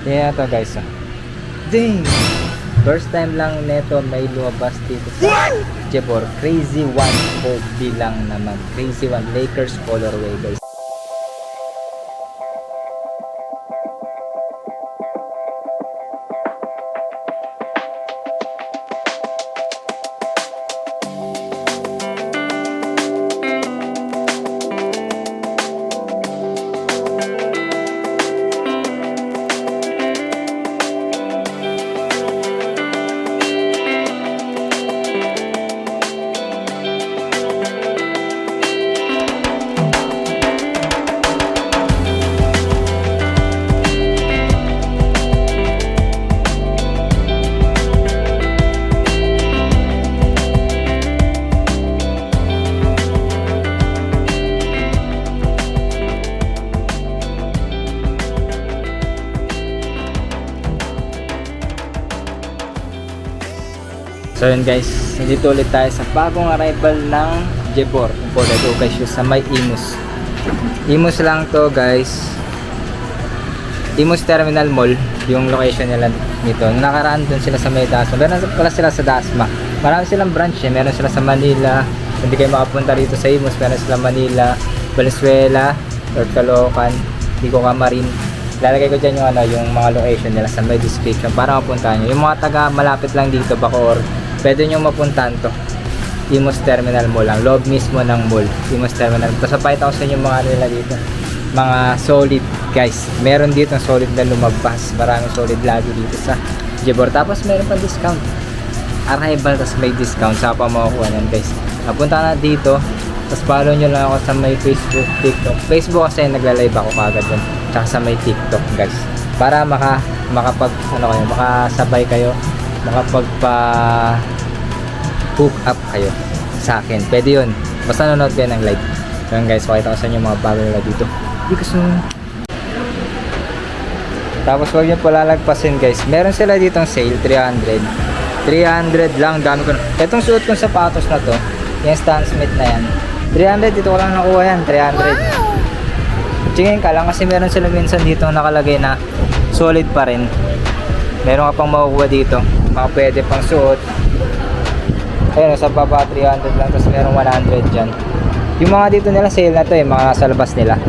Tingnan to guys. Ding! First time lang neto may lumabas dito sa Jebor. Crazy One 4D lang naman. Crazy One Lakers colorway guys. So yun guys, dito ulit tayo sa bagong arrival ng Jebor imported ukay shoes sa may Imus. Imus lang to guys. Imus Terminal Mall yung location nila nito. Nung nakaraan dun sila sa may Dasma. Meron pala sila sa Dasma. Marami silang branch eh. Meron sila sa Manila. Hindi kayo makapunta rito sa Imus. Meron sila Manila, Valenzuela, North Caloocan, Dico Camarin. Lalagay ko dyan yung, yung mga location nila sa may description para mapuntahan nyo. Yung mga taga malapit lang dito, Bacoor, pwede nyo mapuntahan to. Imus Terminal Mall lang. Loob mismo ng mall. Imus Terminal. Tapos papayita ko sa inyo mga nila dito. Mga solid guys. Meron dito solid na lumabas. Maraming solid lagi dito sa Jebor. Tapos meron pa discount. Arrival tapos may discount. Saka pa makukuha yan guys. Napunta na dito. Tapos follow nyo lang ako sa may Facebook, TikTok. Facebook kasi nagla-live ako kagad dun. Tsaka sa may TikTok guys. Para makasabay kayo. Hook up kayo sa akin. Pwede yun. Basta nanonood kayo ng live. Yun guys, pakita ko sa inyo mga bago nila dito. Tapos huwag nyo palalagpasin guys. Meron sila ditong sale, 300. 300 lang, dami ko. Itong suot kong sapatos na to, yung Stan Smith na yan. 300, dito ko lang nakuha yan, 300. Tingin ka lang kasi meron sila minsan dito nakalagay na solid pa rin. Meron ka pang makukuha dito. Mga pwede pang suot. Ayun, sa baba 300 lang, tapos merong 100 dyan. Yung mga dito nila sale na to mga nasa labas nila.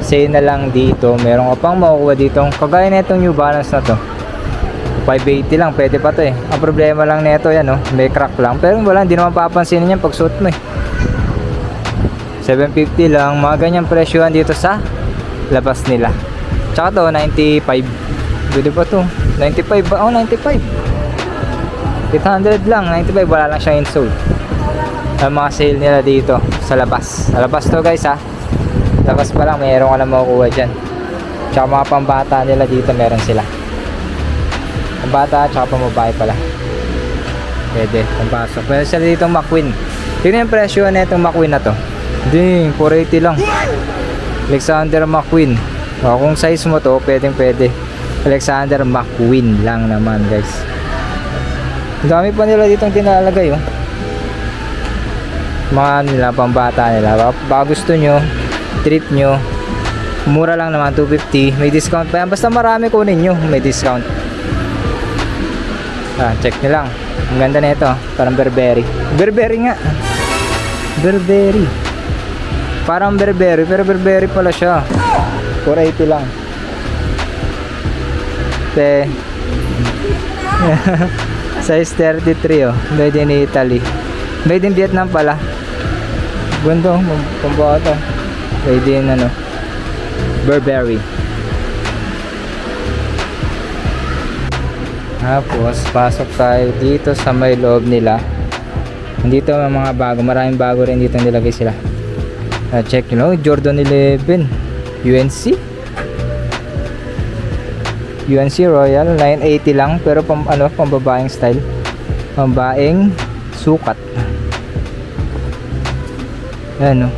Sale na lang dito. Meron ka pang makukuha dito. Kagaya na itong New Balance na to. 580 lang, pwede pa to Ang problema lang nito yan may crack lang. Pero wala, hindi naman papansinin yan pag suot mo 750 lang, mga ganyang presyohan dito sa labas nila. Tsaka to, 95. Pwede pa to. 95 ba? Oh, 95. 800 lang, 95, wala lang siyang insole. Ang mga sale nila dito sa labas. Sa labas to guys labas pa lang, mayroon ka na makukuha dyan. Tsaka mga pambata nila dito meron sila. Pambata tsaka pambabae pala. Pwede, pampasok. Meron sila dito McQueen. Tignan yung presyo na itong McQueen na to. Ding, 480 lang. Alexander McQueen. Kung size mo to, pwede. Alexander McQueen lang naman guys. Ang dami pa nila ditong tinalagay mga nila, pambata nila. Baka gusto nyo, treat nyo, mura lang naman, 250. May discount pa yan, basta marami kunin nyo, may discount. Check nyo lang. Ang ganda na ito, parang Burberry. Burberry nga, Burberry. Parang Burberry, pero Burberry pala siya. 480 lang. Size 33 made in Italy, made in Vietnam pala. Ganda pambata, made in Burberry. Tapos pasok tayo dito sa may loob nila. Dito may mga bago, maraming bago rin dito nilagay sila. Check Jordan 11 UNC Royal, 980 lang, pero pambabaeng style, pambabaeng sukat. Ayan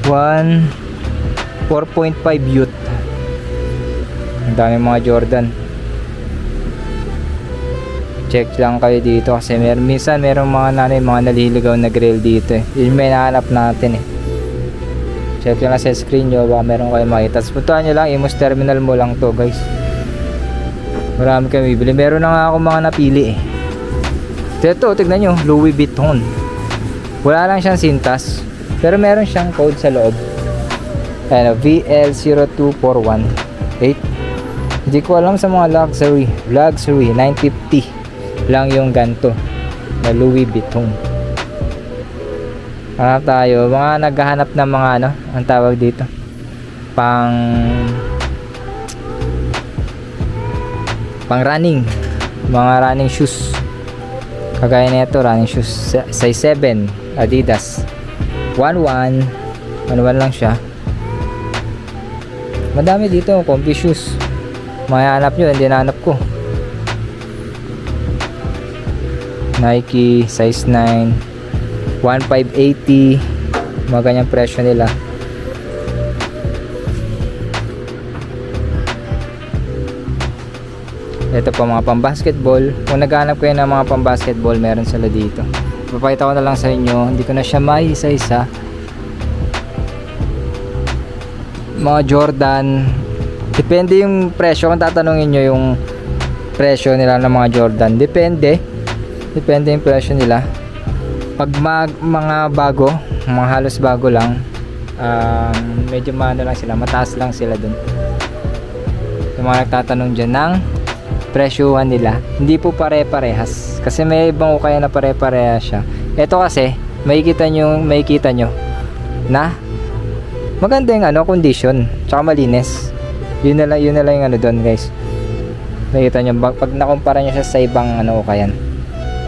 4.5 youth. Ang dami mga Jordan. Check lang kayo dito kasi minsan merong mga nanay, mga naliligaw na grill dito Yun may nahanap natin Check nyo lang sa screen nyo, baka meron kayo makita. Tapos puntuhan nyo lang, Imus Terminal mo lang to guys. Marami kami bibili. Meron na nga ako mga napili eh. Ito, tignan nyo, Louis Vuitton. Wala lang siyang sintas, pero meron siyang code sa loob. Ayan, VL02418. Hindi ko alam sa mga luxury 950 lang yung ganto na Louis Vuitton. Hanap tayo, mga naghahanap ng mga ano, ang tawag dito, pang running, mga running shoes. Kagaya nito, running shoes size 7 Adidas 11 lang siya. Madami dito, comfy shoes. Mahanap nyo, hindi nahanap ko. Nike size 9 1580, mga ganyang presyo nila. Ito po mga pang-basketball. Kung naghahanap kayo ng mga pang-basketball, meron sila dito. Papakita ko na lang sa inyo. Hindi ko na siya maisa-isa. Mga Jordan. Depende yung presyo. Kung tatanungin nyo yung presyo nila ng mga Jordan, depende yung presyo nila. Pag mga bago, mga halos bago lang, medyo maano lang sila, mataas lang sila dun. Yung mga nagtatanong dyan ng presyuhan nila, hindi po pare-parehas kasi may ibang kaya na pare-parehas siya. Ito kasi makikita nyo na maganda yung ano, condition, tsaka malinis. Yun na lang yung ano doon, guys. Makikita nyo pag nakumpara nyo siya sa ibang ano ukayan.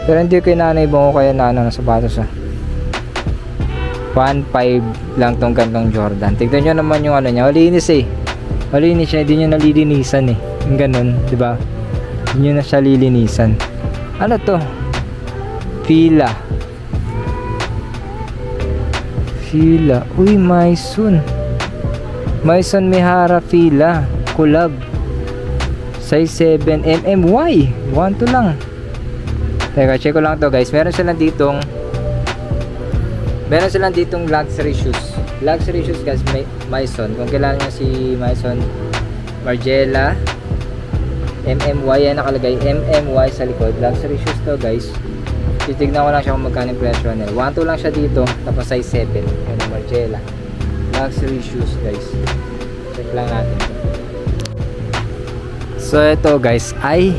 Pero hindi ko inaano ibang ukayan na ano na sapatos 1.5 lang tong gantong Jordan. Tignan nyo naman yung ano niya, malinis siya, hindi nyo nalilinisan yung ganun, di ba? Hindi nyo na siya lilinisan. Ano to? Fila. Uy, Maison Mihara Fila collab size 7 MMY 1 lang. Teka, check ko lang to, guys. Meron silang ditong luxury shoes, guys. Maison, kung kilala nyo si Maison Margiela MMY, yan nakalagay MMY sa likod. Luxury shoes to, guys. Titignan ko lang siya kung magkano yung presyo nila. 1.2 lang siya dito, tapos size 7 yan, Margiela luxury shoes, guys. Check lang natin to. So ito, guys, ay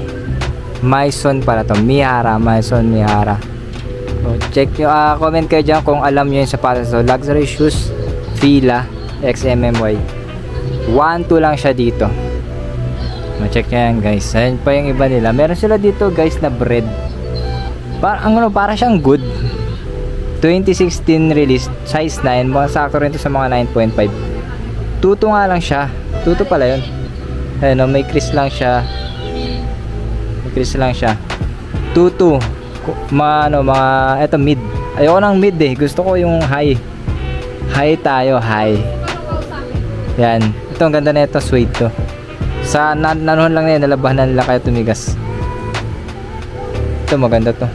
Maison pala to, Maison Mihara. So, check nyo, comment kayo dyan kung alam nyo yung sapatos. So luxury shoes Fila XMMY 1.2 lang siya dito. Ma-check nyo yan, guys. Ayan pa yung iba nila. Meron sila dito, guys, na bread. Para siyang good. 2016 release, size 9. Mga sakto rin to sa mga 9.5. Tuto nga lang siya. Tuto pala yun. Ayan, may crease lang siya. Tuto. Eto mid. Ayoko ng mid Gusto ko yung high. High tayo, high. Yan. Ito, ang ganda na ito. Suede to. Sa nanuhan lang na yun, nalabahan nila kaya tumigas. Ito, maganda to.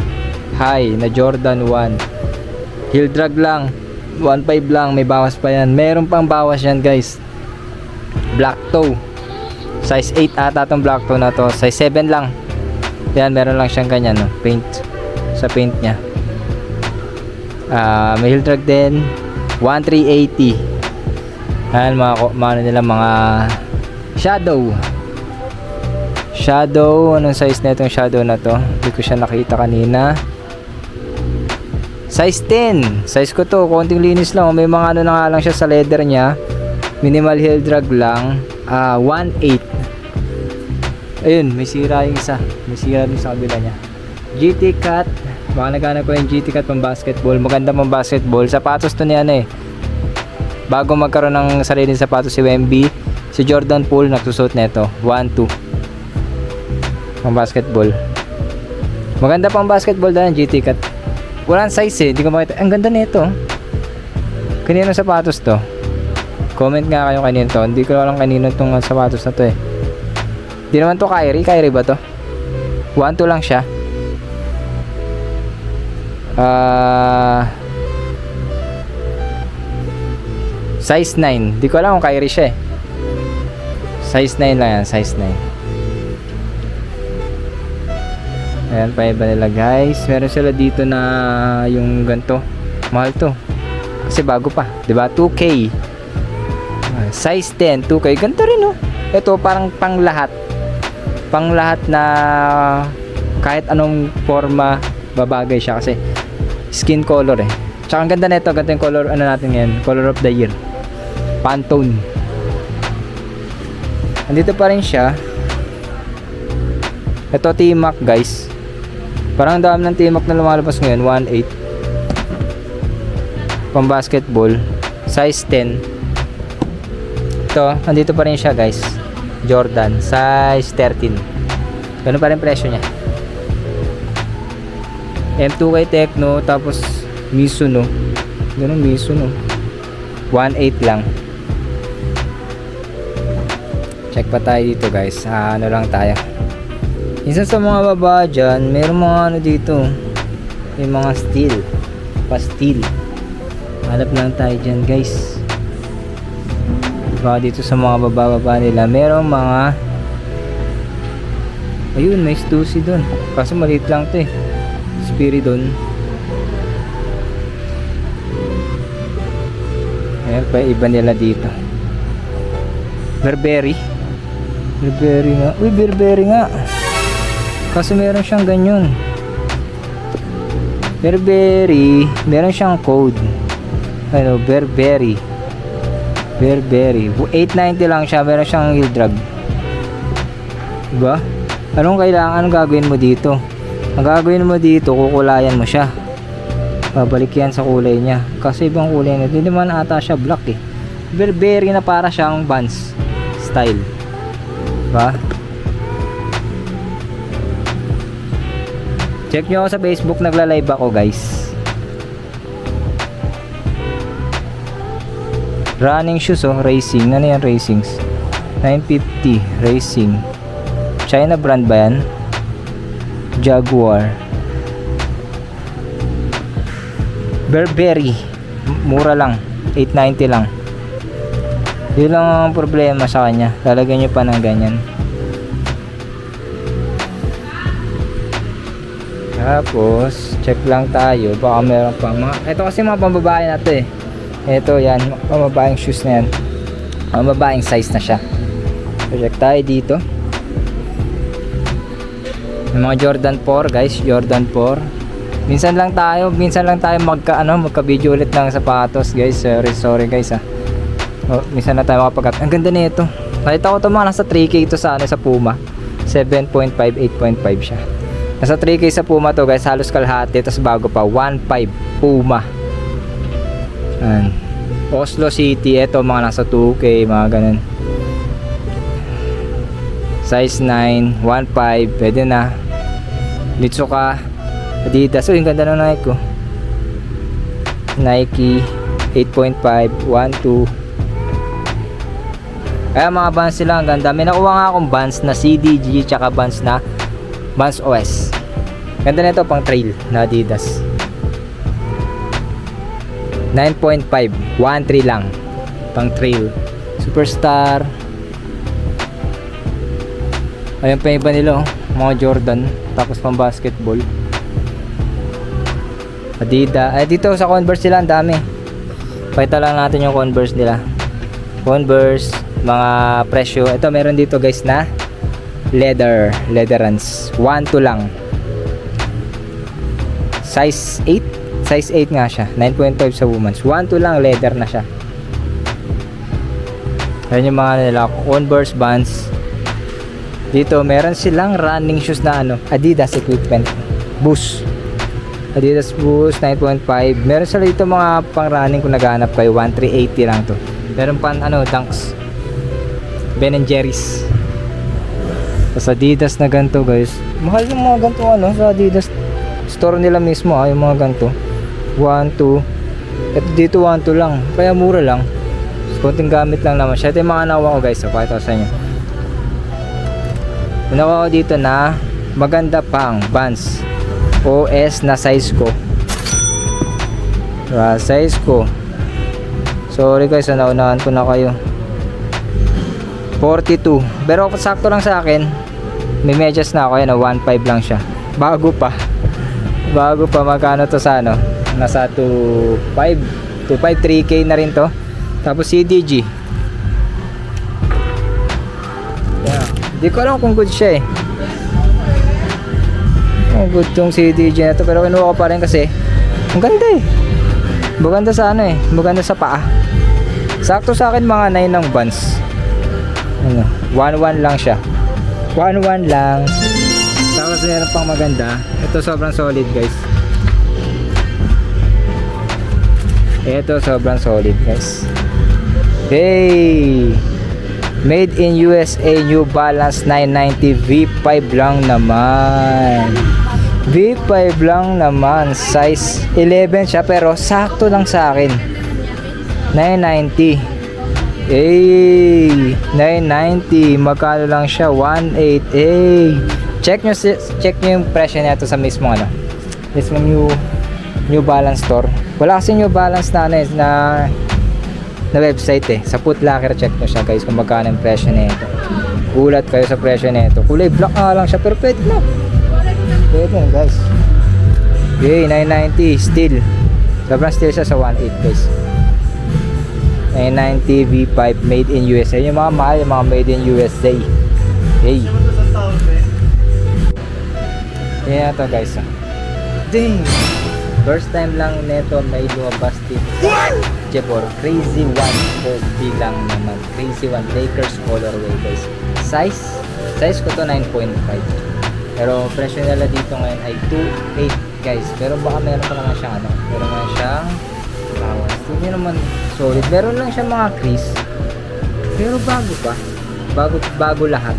High na Jordan 1. Heel drag lang, 1.5 lang, may bawas pa yan. Meron pang bawas yan, guys. Black toe, size 8 ata tong black toe na to. Size 7 lang. Yan, meron lang siyang ganyan, no? Paint. Sa paint nya. May heel drag din, 1.380. Yan, mga shadow. Anong size na itong shadow na to? Hindi ko siya nakita kanina. Size 10. Size ko to. Konting linis lang. May mga ano na nga lang siya sa leather nya. Minimal heel drag lang. 1.8. Ayun. May sira yung isa. May sira yung sa kabila nya. GT Cut. Baka naghanap ko yung GT Cut pang basketball. Maganda pang basketball. Sapatos to niya bago magkaroon ng sariling sapatos si Wemby, si Jordan Poole nagsusot nito. 1.2. Pang basketball. Maganda pang basketball dahil GT Cut. Walang size hindi ko makita. Ang ganda nito. Kanino sapatos to? Comment nga kayo kanino to. Hindi ko alam kanino tong sapatos na to Hindi naman to Kyrie ba to? 1.2 lang siya. Size 9. Hindi ko alam kung Kyrie siya Size 9 lang yan. Size 9. Ayan pa iba nila guys. Meron sila dito na yung ganto. Mahal to. Kasi bago pa, 'di ba? 2K. Size 10, 2K. Ganto rin oh. Ito parang pang lahat. Pang lahat na kahit anong forma babagay siya kasi skin color eh. Tsaka ang ganda nito, ganito yung color ano natin ngayon, color of the year. Pantone. Andito pa rin siya. Ito T-Mac guys. Parang dami ng T-Mac na lumalabas ngayon, 1.8. Pang basketball, size 10. Ito, andito pa rin siya guys. Jordan, size 13. Ganun pa rin presyo niya. M2K Tecno, tapos Mizuno. Ganun Mizuno. 1.8 lang. Check pa tayo dito guys. Ano lang tayo. Minsan sa mga baba dyan, mayroong mga ano dito. May mga steel. Pa-steel. Hanap lang tayo dyan guys. Baka dito sa mga baba-baba nila, mayroong mga ayun, may Stussy dun. Kaso maliit lang to eh. Spiridon. Ayan pa iba nila dito. Burberry. Burberry nga. Uy, Burberry nga. Kaso meron siyang ganyan. Burberry. Meron siyang code. Ano, Burberry. Burberry. 890 lang siya. Meron siyang heel drag. Diba? Anong kailangan? Anong gagawin mo dito? Ang gagawin mo dito, kukulayan mo siya. Babalik yan sa kulay niya. Kasi ibang kulay na. Hindi naman ata siya black eh. Burberry na para siyang Vans style. Diba? Check nyo ako sa Facebook. Nagla-live ako guys. Running shoes oh. Racing. Ano yan racings? 950 Racing. China brand ba yan? Jaguar. Burberry. Mura lang. 890 lang. Yun lang ang problema sa kanya. Lalagyan nyo pa ng ganyan. Tapos check lang tayo. Baka meron pa mga. Ito kasi mga pambabae na to eh. Ito yan. Pambabaeng shoes na yan. Pambabaeng size na siya. So check tayo dito. Yung mga Jordan 4 guys, Jordan 4. Minsan lang tayo magka video ulit ng sapatos guys. Sorry guys ah. Minsan na tayo makapagkat. Ang ganda nito. Nakita ko ito mga nasa 3K ito sa sa Puma. 7.5, 8.5 siya. Nasa 3K sa Puma to guys, halos kalahati. Tapos bago pa 1.5 Puma. Ayan. Oslo City, ito mga nasa 2K, mga ganun. Size 9, 1.5, pwede na. Litsuka, Adidas. So, yung ganda ng Nike ko. Nike, 8.5, 1.2. Kaya mga Vans sila, ang ganda. May nakuha nga akong Vans na CDG, tsaka Vans na Vans OS. Ganda nito pang trail na Adidas. 9.5, 1.3 lang. Pang trail. Superstar. Ayun pa iba nila oh. Mga Jordan. Tapos pang basketball. Adidas. Ay dito sa Converse sila ang dami. Pakita lang natin yung Converse nila. Converse. Mga presyo. Ito meron dito guys na Leatherance. 1.2 lang. Size 8. Size 8 nga siya. 9.5 sa women's. 1.2 lang. Leather na siya. Ayan yung mga nila. Converse Vans. Dito meron silang running shoes na Adidas equipment. Boost. Adidas Boost 9.5. Meron sila dito mga pang running kung naghahanap kayo. 1,380 lang to. Meron pa Dunks. Ben & Jerry's. Sa Adidas na ganito guys. Mahal yung mga ganito sa Adidas store nila mismo yung mga ganito. 1.2. At dito 1.2 lang. Kaya mura lang. Konting gamit lang naman siya. Ito yung mga nawa ko guys. Pakita ko sa inyo. Nakuha ko dito na maganda pang Vans OS na size ko. Size ko. Sorry guys, naunahan ko na kayo. 42. Pero sakto lang sa akin. May medyas na ako. Yan, 1.5 lang siya. Bago pa. Bago pa, magkano to sa ano? Nasa 2.5, 3K na rin to. Tapos CDG. Yeah. Di ko alam kung good siya eh. Kung good tong CDG na to, pero kinuha ko pa rin kasi ang ganda eh. Maganda sa ano eh, maganda sa paa. Sakto sa akin mga 9 ng Vans. Ano, 1.1 lang siya. 1.1 lang. Tapos meron pang maganda. Ito sobrang solid guys. Ito sobrang solid guys. Hey! Made in USA, New Balance 990 V5 lang naman. V5 lang naman. Size 11 siya pero sakto lang sa akin. 990. Hey! 990. Magkano lang siya? 1.8. Hey! Check nyo yung presyo nito sa mismo ano. Mismo New Balance store. Wala kasi New Balance na ano na website eh. Sa Foot Locker check nyo siya guys kung magkano yung presyo nito. Gulat kayo sa presyo nito. Kulay black nga lang siya pero pwede na. Pwede na guys. Yay, 990 still. Sobrang still siya sa 1.8 guys. 990 V5 made in USA. Yung mga mahal, yung mga made in USA. Hey. Yan to guys. Dang. First time lang neto may lumabas dito sa Jebor. Crazy One Kobe lang naman. Crazy One Lakers colorway guys. Size ko to 9.5. Pero presyo nila dito ngayon ay 2.8 guys. Pero baka meron pa naman siyang ano. Meron naman siyang bawas. Hindi naman solid. Meron lang siya mga crease. Pero bago pa. Bago lahat.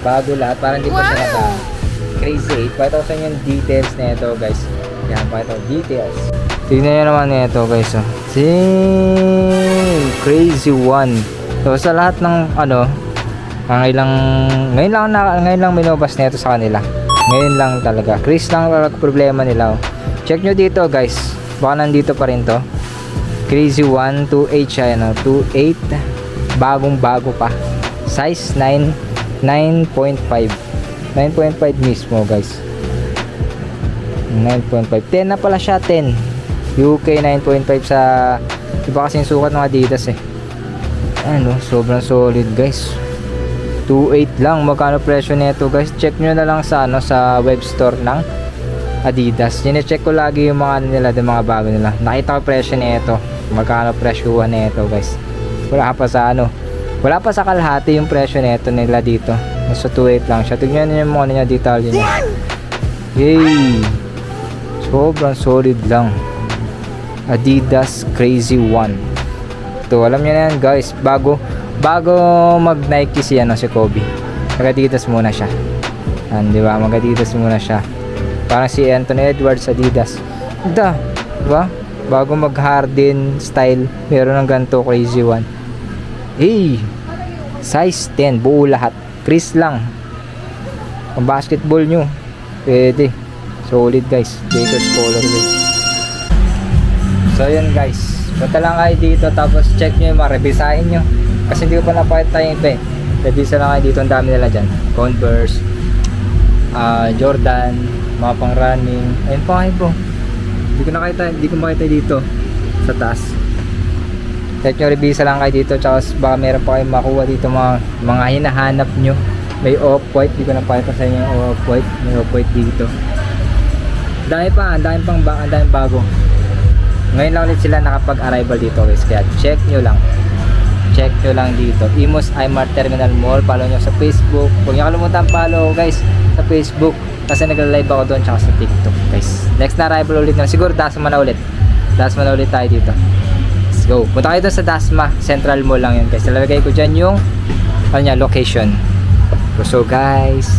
Bago lahat. Parang hindi pa siya naka Crazy 8. Pakita ko sa inyo yung details na ito guys. Yan, pakita ko details. Tignan nyo naman ito guys. Oh. Crazy One. So sa lahat ng ano, ngayon lang minobas na ito sa kanila. Ngayon lang talaga. Crease lang talaga problema nila. Oh. Check nyo dito guys. Baka nandito pa rin to. Crazy One 2.8 siya. Ano? 2.8. Bagong bago pa. Size 9.5. 9.5 mismo guys. 9.5. 10 na pala siya, 10. UK 9.5 sa iba kasing sukat ng Adidas eh. Ano, sobrang solid guys. 2.8 lang. Magkano presyo nito guys? Check nyo na lang sa ano, sa web store ng Adidas. Chine-check ko lagi yung mga ano nila, yung mga bago nila. Nakita ko presyo nito. Magkano presyuhan nito guys. Wala pa sa ano. Wala pa sa kalahati yung presyo nito nila dito. Nasa 2.8 lang siya. Tignan nyo yung mga niya detalye niya. Yay! Sobrang solid lang. Adidas Crazy One. Ito, alam nyo na yan guys. Bago mag Nike si Kobe. Mag-Adidas muna siya. Diba? Mag-Adidas muna siya. Parang si Anthony Edwards Adidas. Diba? Bago mag Harden style. Meron ng ganito Crazy One. Hey! Size 10. Buo lahat. Crease lang. Ang basketball nyo. Pwede. Solid guys. Lakers colorway. So yun guys. Punta lang kayo dito. Tapos check nyo yung mga revisahin nyo. Kasi hindi ko pa napakita yung iba eh. Revisa lang kayo dito. Ang dami nila dyan. Converse. Jordan. Mga pang running. Ayun pa kayo po. Hindi ko makita dito. Sa taas. Check nyo, revisa lang kayo dito. Tsaka baka meron pa kayong makuha dito mga hinahanap nyo. May off-white. Hindi ko napakita sa inyo yung off-white. May off-white dito. Ang daming bago. Ngayon lang ulit sila nakapag-arrival dito guys. Kaya check nyo lang. Check nyo lang dito. Imus Aymar Terminal Mall. Follow nyo sa Facebook. Huwag nyo kalimutan follow guys sa Facebook. Kasi nag-live ako doon tsaka sa TikTok guys. Next na arrival ulit na. Siguro Dasma na ulit. Dasma na ulit tayo dito. Let's go. Punta kayo doon sa Dasma. Central Mall lang yun guys. Lalagay ko dyan yung location. So guys.